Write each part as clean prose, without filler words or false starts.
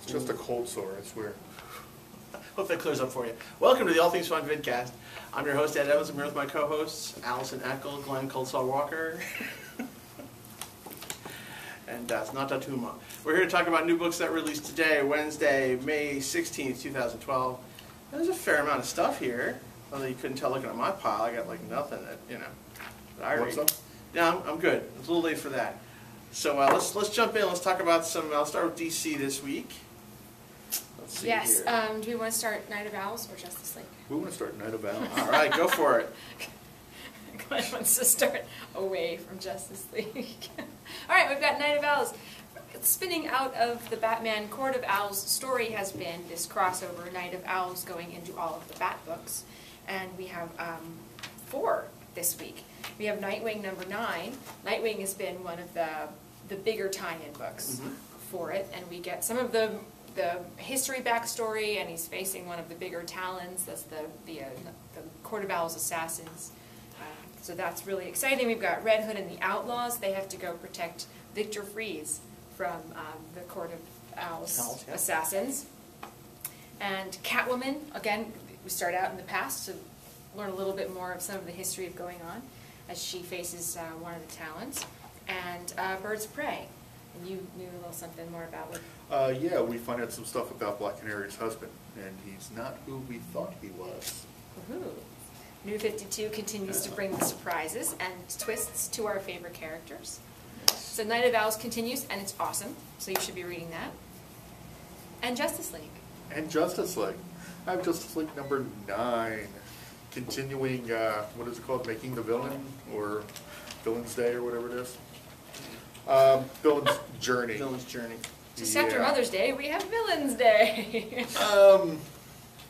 It's just a cold sore, I swear. Hope that clears up for you. Welcome to the All Things Fun Vidcast. I'm your host, Ed Evans. I'm here with my co-hosts, Allison Eckel, Glenn Coldsaw Walker, and Natatuma. We're here to talk about new books that released today, Wednesday, May 16th, 2012. There's a fair amount of stuff here. Although you couldn't tell looking at my pile, I got like nothing that, you know. That I What's up? Yeah, I'm good. It's a little late for that. So let's jump in. Let's talk about some. I'll start with DC this week. Let's see yes. here. Do we want to start Night of Owls or Justice League? We want to start Night of Owls. All right, go for it. Glenn wants to start away from Justice League. All right, we've got Night of Owls. Spinning out of the Batman Court of Owls story has been this crossover, Night of Owls, going into all of the Bat books. And we have 4 this week. We have Nightwing number 9. Nightwing has been one of the bigger tie-in books for it, and we get some of the history backstory, and he's facing one of the bigger Talons. That's the Court of Owls assassins. So that's really exciting. We've got Red Hood and the Outlaws. They have to go protect Victor Freeze from the Court of Owls assassins. And Catwoman, again, we start out in the past to learn a little bit more of some of the history of going on as she faces one of the Talons. And Birds of Prey. And you knew a little something more about what... Yeah, we find out some stuff about Black Canary's husband, and he's not who we thought he was. Woohoo! New 52 continues to bring the surprises and twists to our favorite characters. So Night of Owls continues, and it's awesome, so you should be reading that. And Justice League. And Justice League. I have Justice League number 9. Continuing, what is it called? Making the Villain? Or Villain's Day, or whatever it is. Villain's Journey. Villain's Journey. Just after Mother's Day, we have Villain's Day.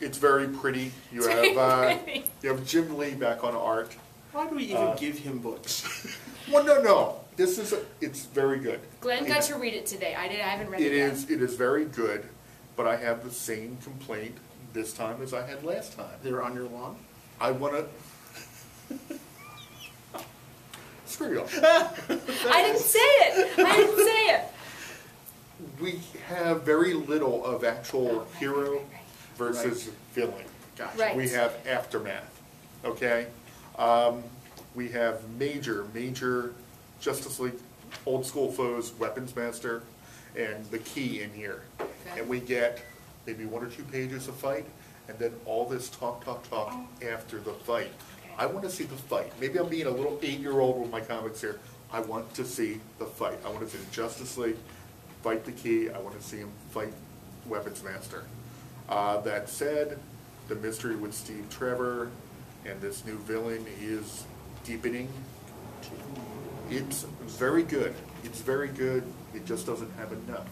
It's very pretty. You have Jim Lee back on art. Why do we even give him books? Well, no. It's very good. Glenn got to read it today. I haven't read it yet. It is very good, but I have the same complaint this time as I had last time. They're on your lawn? I want to... Screw you. I didn't say it. We have very little of actual hero versus villain. Gotcha. Right. We have aftermath. Okay? We have major Justice League old school foes, Weapons Master, and the Key in here. Okay. And we get maybe 1 or 2 pages of fight, and then all this talk after the fight. Okay. I want to see the fight. Maybe I'm being a little 8-year-old with my comics here. I want to see the fight. I want to see the Justice League fight the Key. I want to see him fight Weapons Master. That said, the mystery with Steve Trevor and this new villain is deepening. It's very good. It's very good. It just doesn't have enough.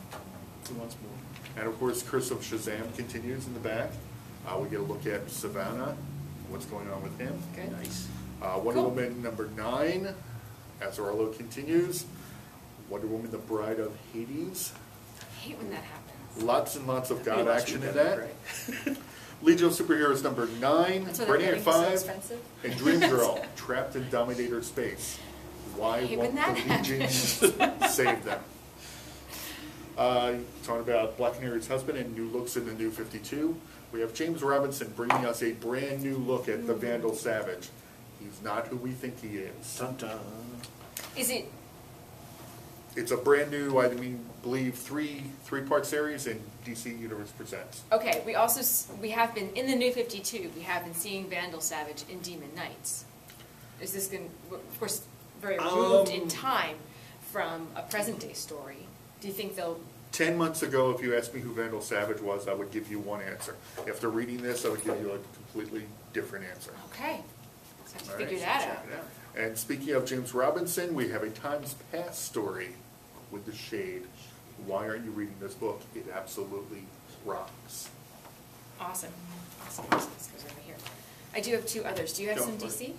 He wants more. And of course, Curse of Shazam continues in the back. We get a look at Savannah, what's going on with him. Okay. Nice. Wonder Woman number 9, Azarello continues. Wonder Woman, the Bride of Hades. I hate when that happens. Lots and lots of God action in that. Legion of Superheroes number 9, Brainiac 5, and Dream Girl, trapped in Dominator space. Why won't the Legion save them? Talking about Black Canary's husband and new looks in the New 52. We have James Robinson bringing us a brand new look at the Vandal Savage. He's not who we think he is. Dun dun. Is it? It's a brand new, I believe, three-part series in DC Universe Presents. Okay, we have been, in the New 52, we have been seeing Vandal Savage in Demon Knights. Is this going to, of course, very removed in time from a present-day story. Do you think they'll... 10 months ago, if you asked me who Vandal Savage was, I would give you one answer. After reading this, I would give you a completely different answer. Okay. So I have to figure that out. And speaking of James Robinson, we have a Times Past story with The Shade. Why aren't you reading this book? It absolutely rocks. Awesome. This goes over here. I do have 2 others. Do you have some DC?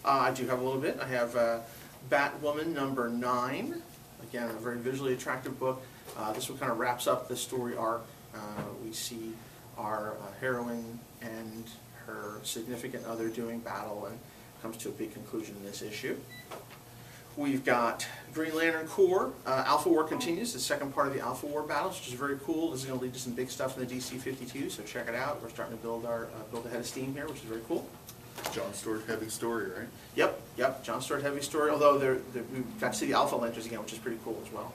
I do have a little bit. I have Batwoman number 9. Again, a very visually attractive book. This one kind of wraps up the story arc. We see our heroine and her significant other doing battle, and comes to a big conclusion in this issue. We've got Green Lantern Corps. Alpha War continues, the second part of the Alpha War battles, which is very cool. This is going to lead to some big stuff in the DC 52, so check it out. We're starting to build a head of steam here, which is very cool. John Stewart heavy story, right? Yep. John Stewart heavy story, although we've got to see the Alpha Lanterns again, which is pretty cool as well.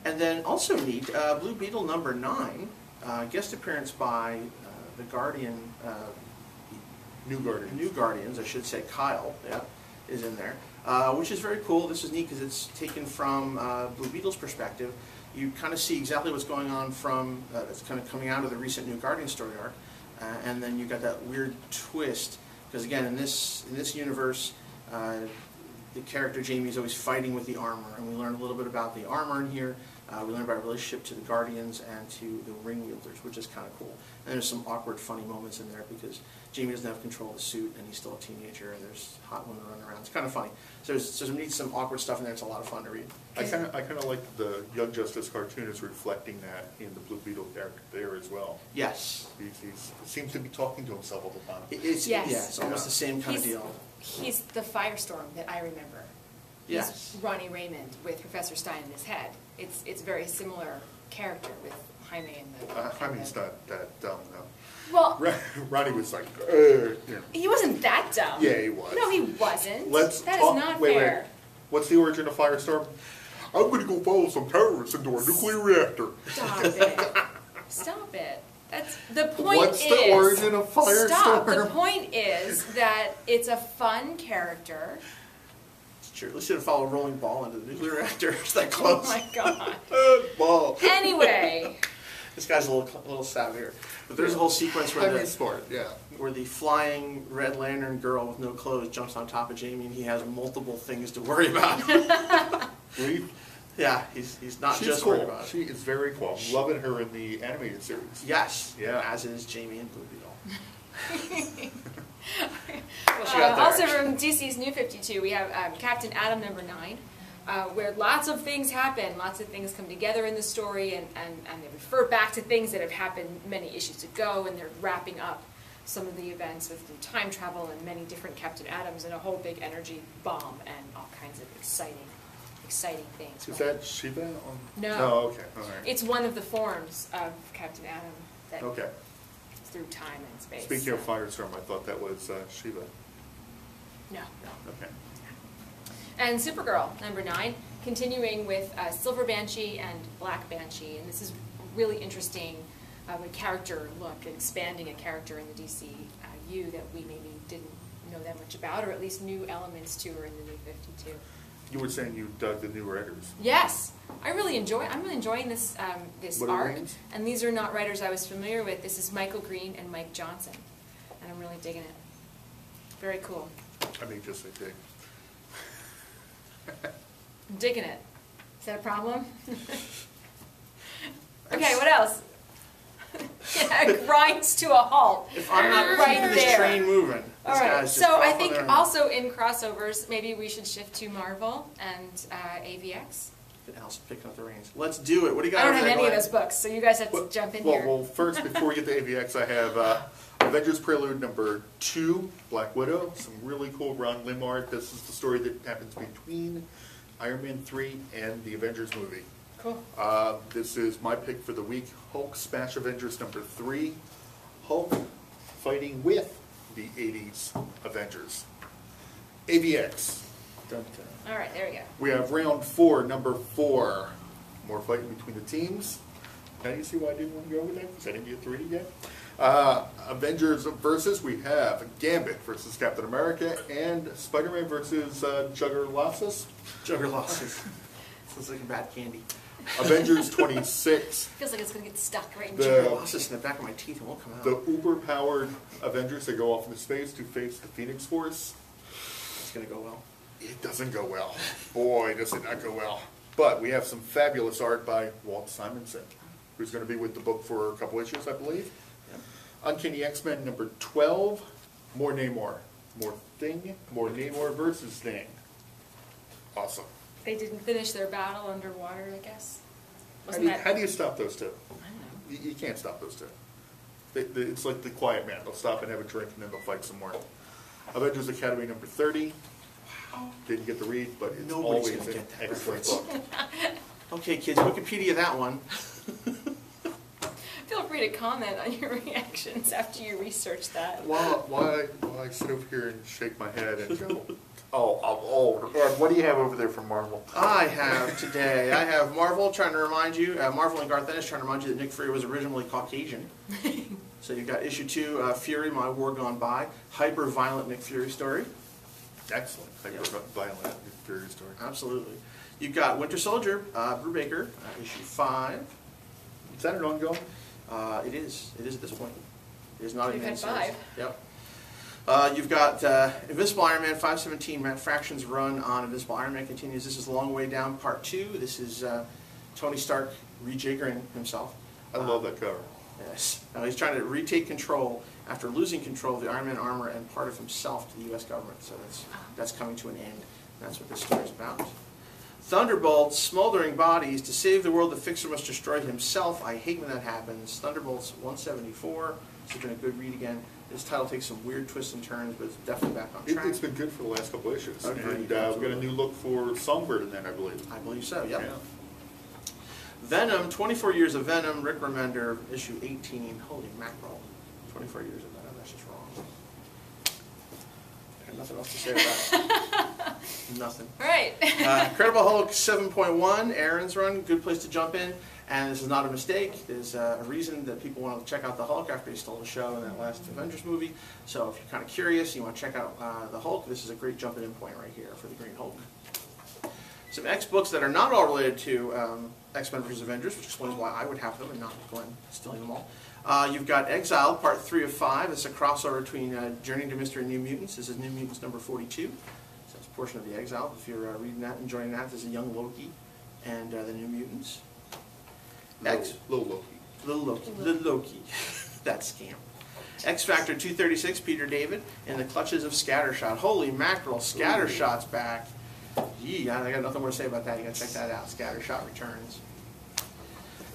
And then also neat, Blue Beetle number 9, guest appearance by the Guardian, New Guardians, I should say, Kyle, is in there. Which is very cool. This is neat because it's taken from Blue Beetle's perspective. You kind of see exactly what's going on from, that's kind of coming out of the recent New Guardian story arc. And then you got that weird twist, because again, in this universe, the character Jamie is always fighting with the armor, and we learn a little bit about the armor in here. We learn about a relationship to the Guardians and to the Ring Wielders, which is kind of cool. And there's some awkward, funny moments in there because Jamie doesn't have control of the suit, and he's still a teenager, and there's hot women running around. It's kind of funny. So there's some awkward stuff in there. It's a lot of fun to read. I kind of like the Young Justice cartoon is reflecting that in the Blue Beetle character there as well. Yes. He seems to be talking to himself all the time. It's almost the same kind of deal. He's the Firestorm that I remember. Yes. He's Ronnie Raymond with Professor Stein in his head. It's a very similar character with Jaime and the... Jaime's not that dumb, though. Well... Ronnie was like, He wasn't that dumb. Yeah, he was. No, he wasn't. That talk, is not wait, fair. Wait. What's the origin of Firestorm? I'm going to go follow some terrorists into a nuclear reactor. Stop it. Stop it. That's the point. What's the origin of Firestorm? Stop. The point is that it's a fun character. Sure, at least you didn't follow a rolling ball into the nuclear reactor. It's that close. Oh my god. Ball. Anyway. This guy's a little savvier. But there's a whole sequence where where the flying Red Lantern girl with no clothes jumps on top of Jamie, and he has multiple things to worry about. Yeah, he's not She's just cool. worried about it. She is very cool. I'm loving her in the animated series. Yes. Yeah. As is Jamie and Blue Beetle. Also from DC's New 52, we have Captain Atom number 9, where lots of things happen, lots of things come together in the story, and they refer back to things that have happened many issues ago, and they're wrapping up some of the events with time travel and many different Captain Atoms and a whole big energy bomb and all kinds of exciting things. Is that Shiva? No. Oh, okay. All right. It's one of the forms of Captain Atom that Okay. through time and space. Speaking of Firestorm, I thought that was Shiva. No. Okay. And Supergirl, number 9, continuing with Silver Banshee and Black Banshee. And this is really interesting, a character look, expanding a character in the DCU that we maybe didn't know that much about, or at least new elements to her in the New 52. You were saying you dug the new writers. Yes, I'm really enjoying this this What are arc. their names? And these are not writers I was familiar with. This is Michael Green and Mike Johnson, and I'm really digging it. Very cool. I mean, just like dig. I'm digging it. Is that a problem? Okay, what else? Yeah, grinds to a halt. If I'm not right keeping this there. train moving, this All right, guy's just so I off on think their own. also in crossovers, maybe we should shift to Marvel and AVX. Al's picking up the reins. Let's do it. What do you got I don't over have there, any of Glenn? those books, so you guys have to jump in here. Well, first, before we get to AVX, I have Avengers Prelude number 2, Black Widow. Some really cool Ron Lim art. This is the story that happens between Iron Man 3 and the Avengers movie. Cool. This is my pick for the week, Hulk Smash Avengers number 3. Hulk fighting with the 80s Avengers. AVX. Dun, dun. All right, there we go. We have round 4, number 4. More fighting between the teams. Now you see why I didn't want to go with that? Because I didn't get 3 yet. Avengers versus, we have Gambit versus Captain America and Spider-Man versus Juggerlossus. Juggerlosses. Sounds like a bad candy. Avengers 26. Feels like it's going to get stuck right in The- Juggernaut. Juggerlosses in the back of my teeth and won't come out. The uber-powered Avengers that go off into space to face the Phoenix Force. It's going to go well. It doesn't go well. Boy, does it not go well. But we have some fabulous art by Walt Simonson, who's going to be with the book for a couple issues, I believe. Yep. Uncanny X-Men number 12. More Namor. More Thing. More Namor versus Thing. Awesome. They didn't finish their battle underwater, I guess. How do you stop those two? I don't know. You can't stop those two. It's like the Quiet Man. They'll stop and have a drink, and then they'll fight some more. Avengers Academy number 30. Didn't get to read, but it's Nobody's always gonna an get that excellent reference. book. Okay, kids, Wikipedia that one. Feel free to comment on your reactions after you research that. While I sit over here and shake my head and go, oh, I'm old. Ed, what do you have over there from Marvel? I have Marvel trying to remind you, Marvel and Garth Ennis trying to remind you that Nick Fury was originally Caucasian. So you've got issue 2, Fury, My War Gone By, hyper-violent Nick Fury story. Excellent. Violent Fury story. Absolutely. You've got Winter Soldier, Brubaker, issue 5. Is that an ongoing? It is. It is at this point. It is not a You've had miniseries. 5. Yep. You've got Invincible Iron Man 517. Matt Fraction's run on Invincible Iron Man continues. This is Long Way Down Part 2. This is Tony Stark rejiggering himself. I love that cover. Yes. He's trying to retake control after losing control of the Iron Man armor and part of himself to the U.S. government. So that's coming to an end. That's what this story is about. Thunderbolts, smoldering bodies. To save the world, the Fixer must destroy himself. I hate when that happens. Thunderbolts 174. This has been a good read again. This title takes some weird twists and turns, but it's definitely back on track. It's been good for the last couple issues. Agreed, And we've got a new look for Songbird in that, I believe. I believe so, yep. Yeah. Venom, 24 Years of Venom, Rick Remender, issue 18. Holy mackerel. 24 Years of Venom, that's just wrong. I have nothing else to say about it. Nothing. All right. Incredible Hulk 7.1, Aaron's run, good place to jump in. And this is not a mistake. There's a reason that people want to check out the Hulk after he stole the show in that last Avengers movie. So if you're kind of curious, you want to check out the Hulk, this is a great jumping in point right here for the Green Hulk. Some X books that are not all related to X-Men vs. Avengers, which explains why I would have them and not Glenn stealing them all. You've got Exile, Part 3 of 5. It's a crossover between Journey to Mystery and New Mutants. This is New Mutants number 42. So it's a portion of the Exile. If you're reading that, enjoying that, this is Young Loki and the New Mutants. Little Loki. That scam. X Factor 236, Peter David, in the clutches of Scattershot. Holy mackerel, Scattershot's back. Gee, I got nothing more to say about that. You gotta check that out. Scattershot returns.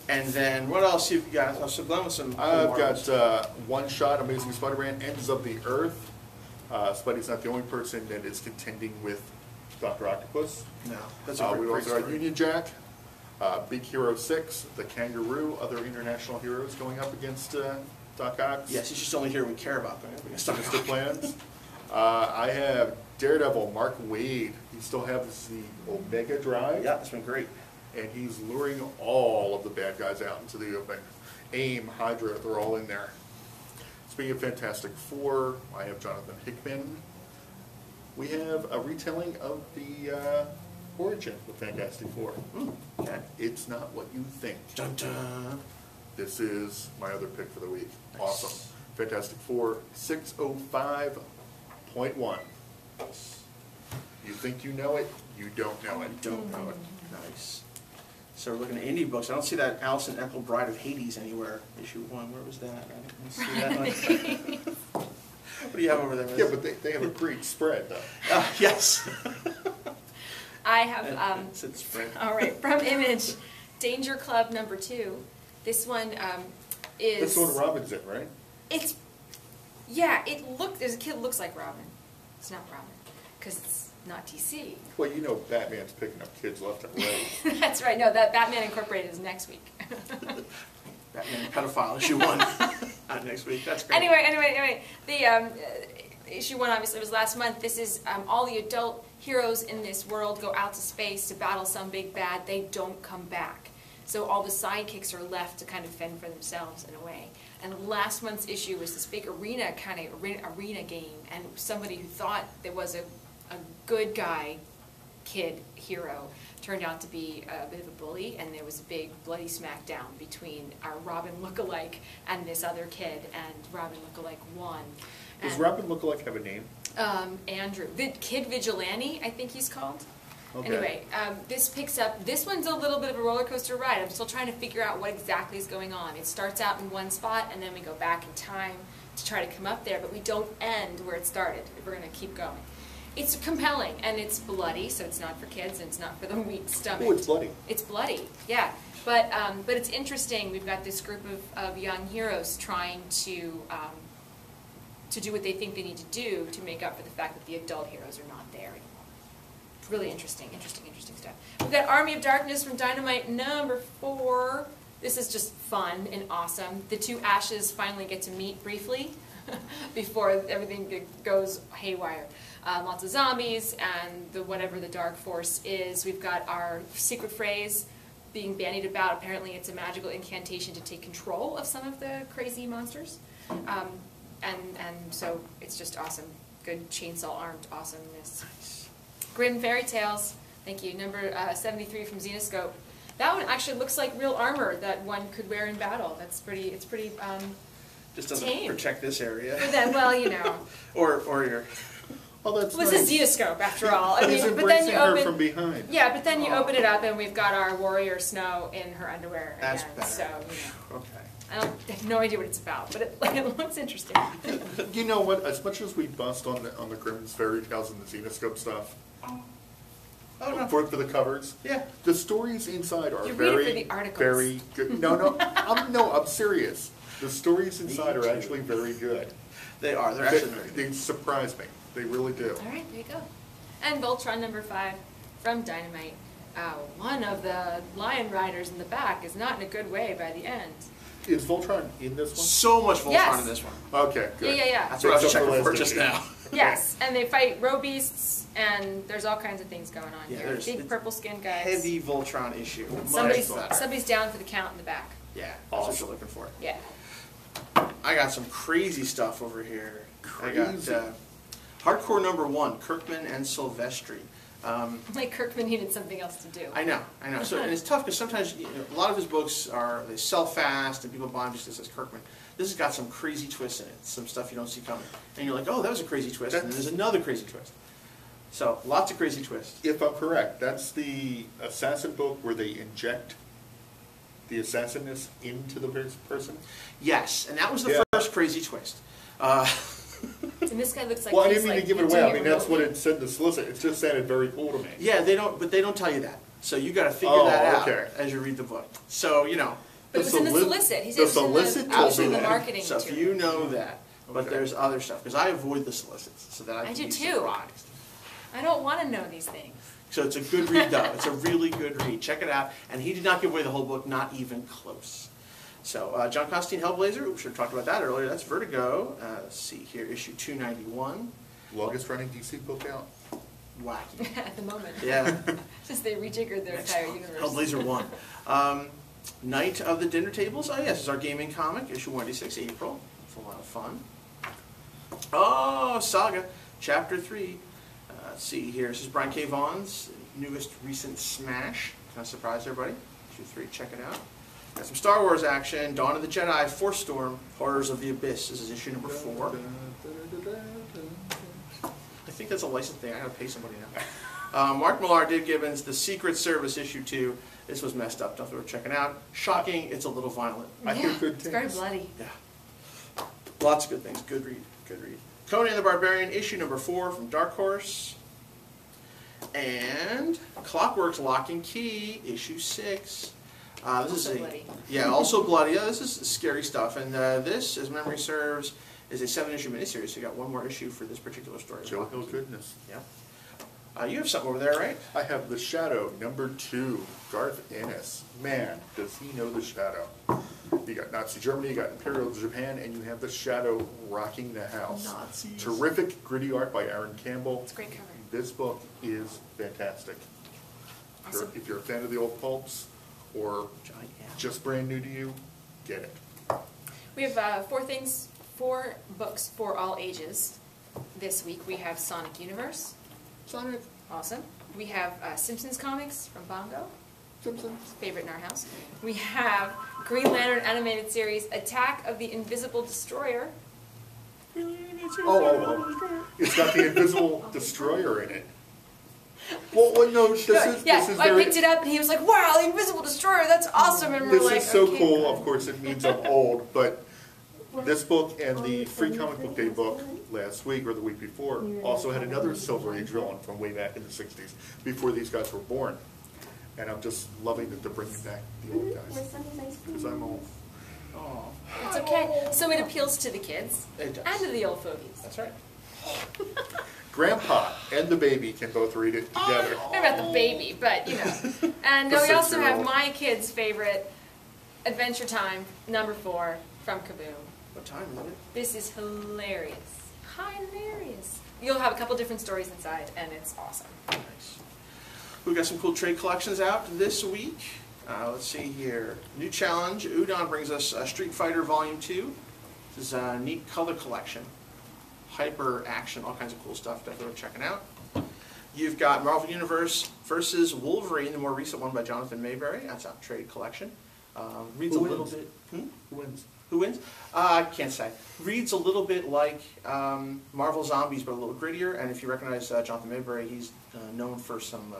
And then what else you've got? So Glenn with some. I've got One Shot, Amazing Spider-Man, Ends of the Earth. Spidey's not the only person that is contending with Dr. Octopus. No, that's a We great also got story. Union Jack, Big Hero 6, The Kangaroo, other international heroes going up against Doc Ock. Yes, he's just only here we care about going up against Doc Mr. Ock. Plans. I have Daredevil, Mark Waid. He still has the Omega Drive. Yeah, that's been great. And he's luring all of the bad guys out into the open. AIM, Hydra, they're all in there. Speaking of Fantastic Four, I have Jonathan Hickman. We have a retelling of the origin of Fantastic Four. Okay. It's not what you think. Dun dun. This is my other pick for the week. Nice. Awesome. Fantastic Four 605.1. You think you know it, you don't know it. Don't know it. Nice. So we're looking at indie books. I don't see that Alison Eckel Bride of Hades anywhere. Issue 1. Where was that? I don't see that one. What do you have over there, Miss? Yeah, but they have a great spread, though. Yes. I have, It's spread. all right, from Image, Danger Club number 2. This one is... That's the one Robin's in, right? It's, yeah, there's a kid who looks like Robin. It's not Robin, because it's not DC. Well, you know Batman's picking up kids left and right. That's right, no, that Batman Incorporated is next week. Batman Pedophile, issue 1. Not next week. That's great. Anyway, the issue 1 obviously was last month. This is all the adult heroes in this world go out to space to battle some big bad. They don't come back. So all the sidekicks are left to kind of fend for themselves in a way. And last month's issue was this big arena game, and somebody who thought there was a good guy kid hero turned out to be a bit of a bully, and there was a big bloody smackdown between our Robin lookalike and this other kid, and Robin lookalike won. Does And, Robin lookalike have a name? Andrew. Kid Vigilante, I think he's called. Okay. Anyway, this picks up, this one's a little bit of a roller coaster ride. I'm still trying to figure out what exactly is going on. It starts out in one spot, and then we go back in time to try to come up there, but we don't end where it started. We're going to keep going. It's compelling, and it's bloody, so it's not for kids, and it's not for the weak-stomached. Oh, it's bloody. It's bloody, yeah. But it's interesting. We've got this group of young heroes trying to do what they think they need to do to make up for the fact that the adult heroes are not there anymore. really interesting stuff. We've got Army of Darkness from Dynamite #4. This is just fun and awesome. The two Ashes finally get to meet briefly before everything goes haywire. Lots of zombies and whatever the dark force is. We've got our secret phrase being bandied about. Apparently it's a magical incantation to take control of some of the crazy monsters. And so it's just awesome. Good chainsaw armed awesomeness. Nice. Grim Fairy Tales. Thank you. Number 73 from Xenoscope. That one actually looks like real armor that one could wear in battle. It's pretty Just doesn't tame. protect this area. But then, well, you know. or your... Oh, that's Well, nice. it's a Xenoscope after all. I He's mean, but then embracing you her open from behind. Yeah, but then you open it up and we've got our Warrior Snow in her underwear That's again. better. So, you know. Okay. I have no idea what it's about, but it looks interesting. You know what? As much as we bust on the Grimm's Fairy Tales and the Xenoscope stuff, Oh, no. for the covers, Yeah. the stories inside are You read it very, for the articles. very good. No, I'm serious. The stories inside Me are too. actually very good. They are. They're actually very good. They surprise me. They really do. All right, there you go. And Voltron #5 from Dynamite. One of the Lion Riders in the back is not in a good way by the end. Is Voltron in this So much Voltron Yes. in this one. one? Okay, good. Yeah. That's what I was Except checking for last just issue. now. Yes, and they fight row-beasts, and there's all kinds of things going on Yeah, here. there's- Big it's purple skin guys. Heavy Voltron issue. Somebody's, Much better. somebody's down for the count in the back. Yeah, that's what Awesome. you're looking for. Yeah. I got some crazy stuff over here. Crazy. I got Hardcore #1, Kirkman and Silvestri. Like Kirkman needed something else to do. I know. So and it's tough because sometimes a lot of his books they sell fast and people buy them just because it's Kirkman. This has got some crazy twists in it, some stuff you don't see coming, and you're like, oh, that was a crazy twist, and then there's another crazy twist. So lots of crazy twists. If I'm correct, that's the assassin book where they inject the assassinness into the person? Yes, and that was the Yeah. first crazy twist. And this guy looks like Well, I he's didn't mean like to give it doing away. I mean, that's what remotely. it said in the solicit. It just sounded very cool to me. Yeah, they don't tell you that. So you got to figure Oh, that out okay. as you read the book. So But it was in the solicit. He said the it was solicit in told the, me the that. marketing So if material. you know that, but Okay. there's other stuff because I avoid the solicits so that I I can do be too. surprised. I don't want to know these things. So it's a good read though. It's a really good read. Check it out. And he did not give away the whole book, not even close. So John Constantine Hellblazer, we should have talked about that earlier. That's Vertigo. Let's see here, issue 291. Longest running DC book out. Wacky. At the moment. Yeah. Since they rejiggered their Next entire one. universe. Hellblazer 1. Night of the Dinner Tables. Oh yes, it's our gaming comic, issue 186, April. It's a lot of fun. Oh, Saga, chapter 3. Let's see here. This is Brian K. Vaughan's newest recent smash. Kind of surprise everybody. Issue 3, check it out. Got some Star Wars action. Dawn of the Jedi, Force Storm, Horrors of the Abyss. This is issue number 4. I think that's a license thing. I gotta pay somebody now. Mark Millar did Gibbons, The Secret Service, issue 2. This was messed up. Don't worth checking out. Shocking. It's a little violent. I hear good It's very things. bloody. Yeah. Lots of good things. Good read. Good read. Conan the Barbarian, issue number 4 from Dark Horse. And Clockwork's Lock and Key, issue 6. This Also is bloody. Yeah, also bloody. Yeah, this is scary stuff. And this, as memory serves, is a 7-issue miniseries. So you got one more issue for this particular story. Joe Hill goodness. Yeah. You have something over there, right? I have The Shadow, number 2, Garth Ennis. Man, does he know The Shadow. You got Nazi Germany, you got Imperial Japan, and you have The Shadow rocking the house. Nazis. Terrific, gritty art by Aaron Campbell. It's a great cover. This book is fantastic. Awesome. If you're a fan of the old pulps, or Giant. just brand new to you, get it. We have 4 books for all ages. This week we have Sonic Universe. Sonic, Awesome. We have Simpsons comics from Bongo. Simpsons. Favorite in our house. We have Green Lantern animated series Attack of the Invisible Destroyer. Oh. It's got the Invisible Destroyer in it. Well, no, this is I very... picked it up and he was like, "Wow, the Invisible Destroyer! That's awesome!" And we're This like, is so "Okay, cool. good." Of course, it means I'm old, but this book and the Free Comic Book Day book last week or the week before also had another Silver Age villain from way back in the 60s, before these guys were born. And I'm just loving that they're bringing back the old guys, because I'm old. Oh, It's okay. So it appeals to the kids it does. and to the old fogies. That's right. Grandpa and the baby can both read it together. Not about the baby, but you know. And The we also have 6-year-old. my kid's favorite, Adventure Time, #4, from Kaboom. What time is it? This is hilarious. Hilarious. You'll have a couple different stories inside, and it's awesome. Nice. We've got some cool trade collections out this week. Let's see here. New challenge. Udon brings us Street Fighter Volume 2. This is a neat color collection. Hyper action, all kinds of cool stuff. Definitely worth checking out. You've got Marvel Universe versus Wolverine, the more recent one by Jonathan Mayberry. That's out trade collection. Reads Who a little wins? bit. Who wins? Who wins? I can't say. Reads a little bit like Marvel Zombies, but a little grittier. And if you recognize Jonathan Mayberry, he's known for some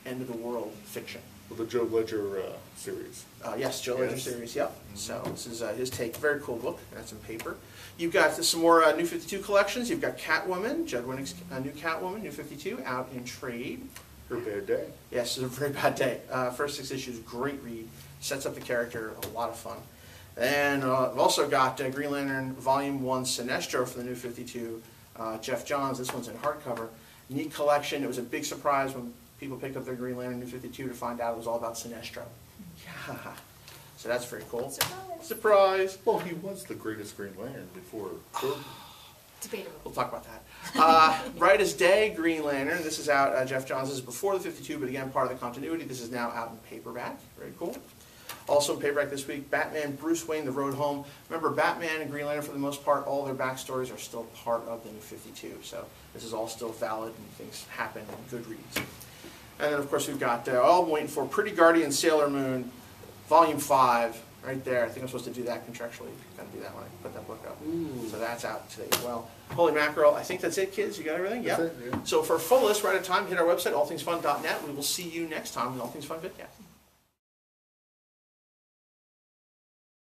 end of the world fiction. Well, the Joe Ledger series. Yes, Joe Ledger Yes. series, yep. So this is his take. Very cool book. That's in paper. You've got some more New 52 collections. You've got Catwoman, Judd Winnick's new Catwoman, New 52, out in trade. Her bad day. Yes, it's a very bad day. First 6 issues, great read. Sets up the character, a lot of fun. And I've also got Green Lantern Volume 1 Sinestro for the New 52. Jeff Johns, this one's in hardcover. Neat collection. It was a big surprise when people picked up their Green Lantern New 52 to find out it was all about Sinestro. Yeah. So that's very cool. Surprise. Surprise. Well, he was the greatest Green Lantern before. Debatable. We'll talk about that. Bright as Day, Green Lantern. This is out, Jeff Johns. This is before the 52, but again, part of the continuity. This is now out in paperback. Very cool. Also in paperback this week, Batman, Bruce Wayne, The Road Home. Remember, Batman and Green Lantern, for the most part, all their backstories are still part of the New 52. So this is all still valid and things happen in good reads. And then, of course, we've got, all I'm waiting for, Pretty Guardian Sailor Moon, Volume 5, right there. I think I'm supposed to do that contractually. Got to do that when I put that book up. Ooh. So that's out today as well. Holy mackerel. I think that's it, kids. You got everything? That's Yep. it, yeah. So for a full list, right at time, hit our website, allthingsfun.net. We will see you next time on All Things Fun Vidcast.